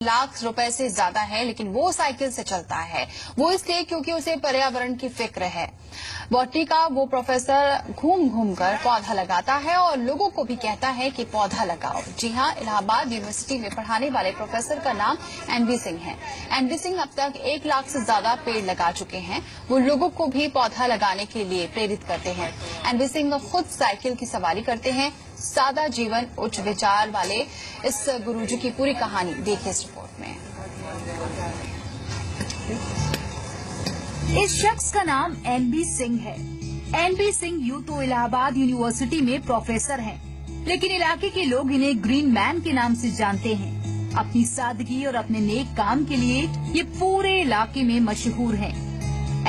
लाख रुपए से ज्यादा है, लेकिन वो साइकिल से चलता है। वो इसलिए क्योंकि उसे पर्यावरण की फिक्र है। बॉटनी का वो प्रोफेसर घूम घूम कर पौधा लगाता है और लोगों को भी कहता है कि पौधा लगाओ। जी हाँ, इलाहाबाद यूनिवर्सिटी में पढ़ाने वाले प्रोफेसर का नाम एनबी सिंह है। एनबी सिंह अब तक 1 लाख से ज्यादा पेड़ लगा चुके हैं। वो लोगों को भी पौधा लगाने के लिए प्रेरित करते हैं। एनबी सिंह खुद साइकिल की सवारी करते हैं। सादा जीवन उच्च विचार वाले इस गुरुजी की पूरी कहानी देखिए इस रिपोर्ट में। इस शख्स का नाम एनबी सिंह है। एनबी सिंह यूं तो इलाहाबाद यूनिवर्सिटी में प्रोफेसर हैं, लेकिन इलाके के लोग इन्हें ग्रीन मैन के नाम से जानते हैं। अपनी सादगी और अपने नेक काम के लिए ये पूरे इलाके में मशहूर हैं।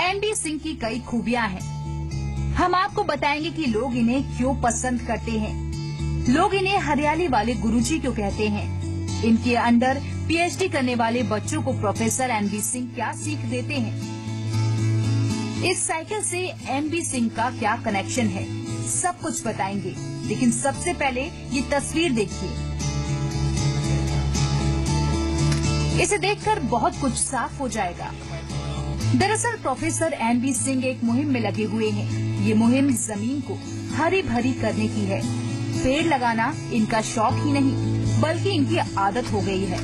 एनबी सिंह की कई खूबियां हैं। हम आपको बताएंगे कि लोग इन्हें क्यों पसंद करते हैं। लोग इन्हें हरियाली वाले गुरुजी क्यों कहते हैं। इनके अंडर पीएचडी करने वाले बच्चों को प्रोफेसर एनबी सिंह क्या सीख देते हैं। इस साइकिल से एनबी सिंह का क्या कनेक्शन है, सब कुछ बताएंगे। लेकिन सबसे पहले ये तस्वीर देखिए। इसे देखकर बहुत कुछ साफ हो जाएगा। दरअसल प्रोफेसर एनबी सिंह एक मुहिम में लगे हुए हैं। ये मुहिम जमीन को हरी भरी करने की है। पेड़ लगाना इनका शौक ही नहीं, बल्कि इनकी आदत हो गई है।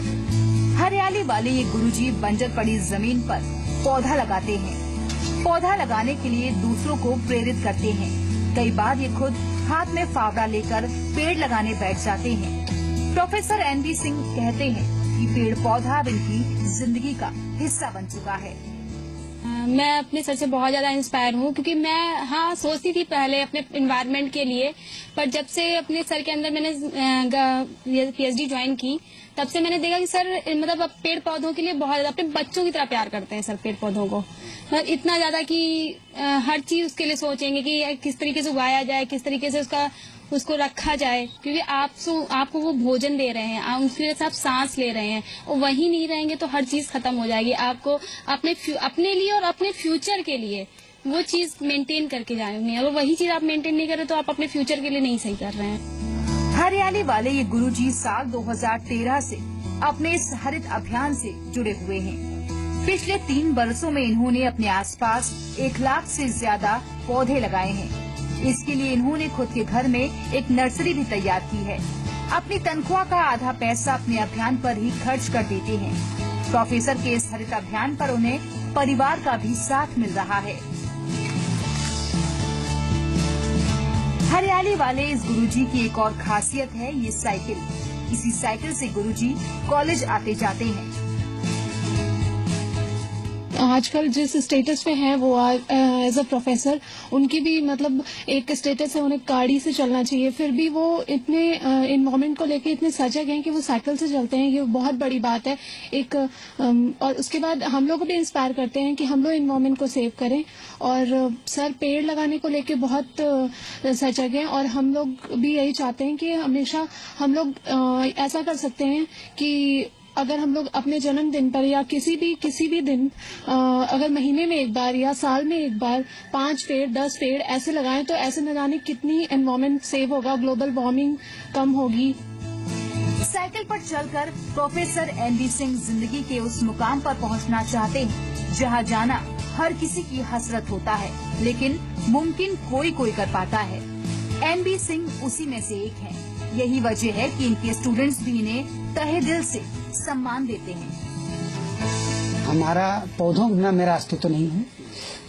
हरियाली वाले ये गुरुजी बंजर पड़ी जमीन पर पौधा लगाते हैं। पौधा लगाने के लिए दूसरों को प्रेरित करते हैं। कई बार ये खुद हाथ में फावड़ा लेकर पेड़ लगाने बैठ जाते हैं। प्रोफेसर एनबी सिंह कहते हैं कि पेड़ पौधा अब इनकी जिंदगी का हिस्सा बन चुका है। मैं अपने सर से बहुत ज्यादा इंस्पायर हूँ, क्योंकि मैं सोचती थी पहले अपने एनवायरनमेंट के लिए, पर जब से अपने सर के अंदर मैंने पीएचडी ज्वाइन की, तब से मैंने देखा कि सर मतलब अब पेड़ पौधों के लिए बहुत ज्यादा अपने बच्चों की तरह प्यार करते हैं सर पेड़ पौधों को। मतलब इतना ज्यादा कि हर चीज उसके लिए सोचेंगे कि किस तरीके से उगाया जाए, किस तरीके से उसको रखा जाए, क्योंकि आपको वो भोजन दे रहे हैं, आप उसके लिए आप सांस ले रहे हैं, और वही नहीं रहेंगे तो हर चीज खत्म हो जाएगी। आपको अपने लिए और अपने फ्यूचर के लिए वो चीज मेंटेन करके जानी है। अगर वही चीज आप मेंटेन नहीं कर रहे तो आप अपने फ्यूचर के लिए नहीं सही कर रहे हैं। हरियाली वाले ये गुरुजी साल 2013 से अपने इस हरित अभियान से जुड़े हुए हैं। पिछले 3 वर्षों में इन्होंने अपने आसपास 1 लाख से ज्यादा पौधे लगाए हैं। इसके लिए इन्होंने खुद के घर में एक नर्सरी भी तैयार की है। अपनी तनख्वाह का आधा पैसा अपने अभियान पर ही खर्च कर देते हैं। प्रोफेसर के इस हरित अभियान पर उन्हें परिवार का भी साथ मिल रहा है। हरियाली वाले इस गुरुजी की एक और खासियत है ये साइकिल। इसी साइकिल से गुरुजी कॉलेज आते जाते हैं। आजकल जिस स्टेटस पे है वो एज अ प्रोफेसर, उनकी भी मतलब एक स्टेटस है, उन्हें गाड़ी से चलना चाहिए, फिर भी वो इतने एनवायरनमेंट को लेके इतने सजग हैं कि वो साइकिल से चलते हैं। ये बहुत बड़ी बात है एक। और उसके बाद हम लोग को भी इंस्पायर करते हैं कि हम लोग एनवायरनमेंट को सेव करें। और सर पेड़ लगाने को लेके बहुत सजग हैं, और हम लोग भी यही चाहते हैं कि हमेशा हम लोग ऐसा कर सकते हैं कि अगर हम लोग अपने जन्मदिन पर या किसी भी दिन अगर महीने में एक बार या साल में एक बार 5 पेड़ 10 पेड़ ऐसे लगाएं, तो ऐसे न जाने कितनी एनवायरनमेंट सेव होगा, ग्लोबल वार्मिंग कम होगी। साइकिल पर चलकर प्रोफेसर एनबी सिंह जिंदगी के उस मुकाम पर पहुंचना चाहते हैं जहां जाना हर किसी की हसरत होता है, लेकिन मुमकिन कोई कर पाता है। एनबी सिंह उसी में से एक हैं। यही वजह है कि इनके स्टूडेंट्स भी इन्हें तहे दिल से सम्मान देते हैं। हमारा पौधों में मेरा अस्तित्व नहीं है।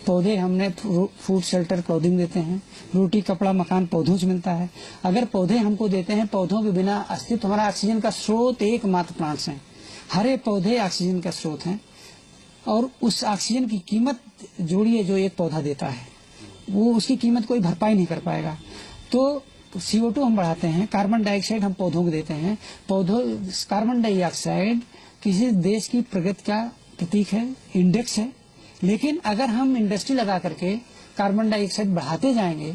पौधे हमने फूड शेल्टर क्लोथिंग देते हैं, रोटी कपड़ा मकान पौधों से मिलता है। अगर पौधे हमको देते हैं, पौधों के बिना अस्तित्व, हमारा ऑक्सीजन का स्रोत एकमात्र प्लांट्स हैं। हरे पौधे ऑक्सीजन का स्रोत हैं, और उस ऑक्सीजन की कीमत जोड़िए जो एक पौधा देता है, वो उसकी कीमत कोई भरपाई नहीं कर पाएगा। तो CO2 हम बढ़ाते हैं, कार्बन डाइऑक्साइड हम पौधों को देते हैं। कार्बन डाइऑक्साइड किसी देश की प्रगति का प्रतीक है, इंडेक्स है। लेकिन अगर हम इंडस्ट्री लगा करके कार्बन डाइऑक्साइड बढ़ाते जाएंगे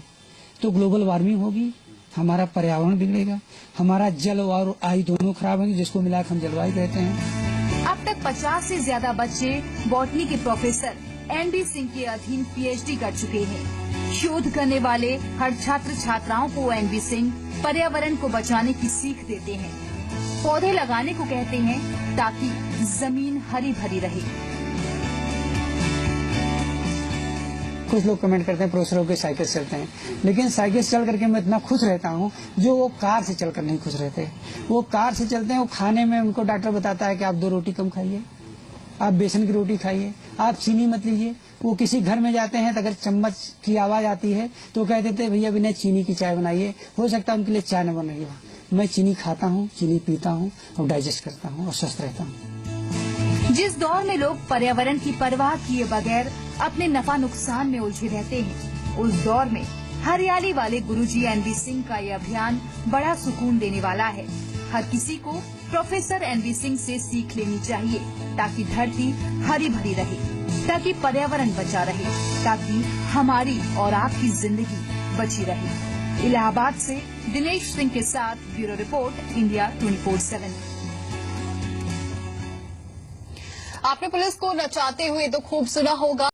तो ग्लोबल वार्मिंग होगी, हमारा पर्यावरण बिगड़ेगा, हमारा जल और आयु दोनों खराब होंगे, जिसको मिलाकर हम जलवायु कहते हैं। अब तक 50 से ज्यादा बच्चे बॉटनी के प्रोफेसर एनबी सिंह के अधीन पीएचडी कर चुके हैं। शोध करने वाले हर छात्र छात्राओं को एनबी सिंह पर्यावरण को बचाने की सीख देते हैं। पौधे लगाने को कहते हैं ताकि जमीन हरी भरी रहे। कुछ लोग कमेंट करते हैं प्रोफेसरों के साइकिल से चलते हैं, लेकिन साइकिल से चल करके मैं इतना खुश रहता हूँ जो वो कार से चलकर नहीं खुश रहते। वो कार से चलते हैं, वो खाने में उनको डॉक्टर बताता है कि आप 2 रोटी कम खाइए, आप बेसन की रोटी खाइए, आप चीनी मत लीजिए। वो किसी घर में जाते हैं तो अगर चम्मच की आवाज आती है तो कह देते भैया बिना चीनी की चाय बनाइए। हो सकता है उनके लिए चाय न बनाइए। मैं चीनी खाता हूँ, चीनी पीता हूँ और डाइजेस्ट करता हूँ और स्वस्थ रहता हूँ। जिस दौर में लोग पर्यावरण की परवाह किए बगैर अपने नफा नुकसान में उलझे रहते हैं, उस दौर में हरियाली वाले गुरुजी एनबी सिंह का ये अभियान बड़ा सुकून देने वाला है। हर किसी को प्रोफेसर एनबी सिंह से सीख लेनी चाहिए ताकि धरती हरी भरी रहे, ताकि पर्यावरण बचा रहे, ताकि हमारी और आपकी जिंदगी बची रहे। इलाहाबाद से दिनेश सिंह के साथ ब्यूरो रिपोर्ट, इंडिया 24/7। आपने पुलिस को नचाते हुए तो खूब सुना होगा।